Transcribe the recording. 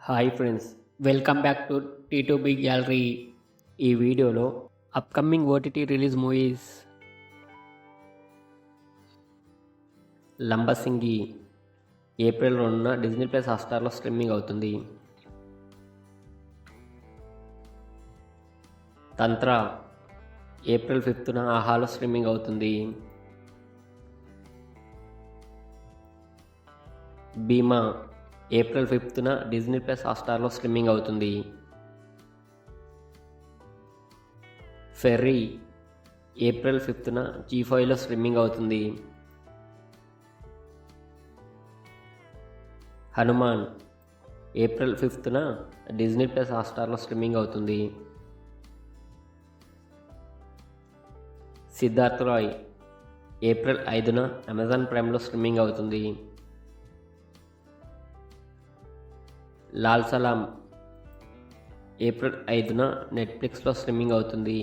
Hi friends, welcome back to T2B gallery. ఈ వీడియోలో upcoming OTT release movies. Lambasingi April 2న Disney plus హాట్‌స్టార్లో streaming అవుతుంది. తంత్ర ఏప్రిల్ 5న ఆహాలో స్ట్రీమింగ్ అవుతుంది. భీమా ఏప్రిల్ 5న డిజ్నీ ప్లస్ హాట్‌స్టార్లో స్ట్రీమింగ్ అవుతుంది. ఫెర్రీ ఏప్రిల్ 5న జీ5లో స్ట్రీమింగ్ అవుతుంది. హనుమాన్ ఏప్రిల్ 5న డిజ్నీ ప్లస్ హాట్‌స్టార్లో స్ట్రీమింగ్ అవుతుంది. సిద్ధార్థ్ రాయ్ ఏప్రిల్ 5న అమెజాన్ ప్రైమ్లో స్ట్రీమింగ్ అవుతుంది. లాల్ సలాం ఏప్రిల్ 5న నెట్ఫ్లిక్స్లో స్ట్రీమింగ్ అవుతుంది.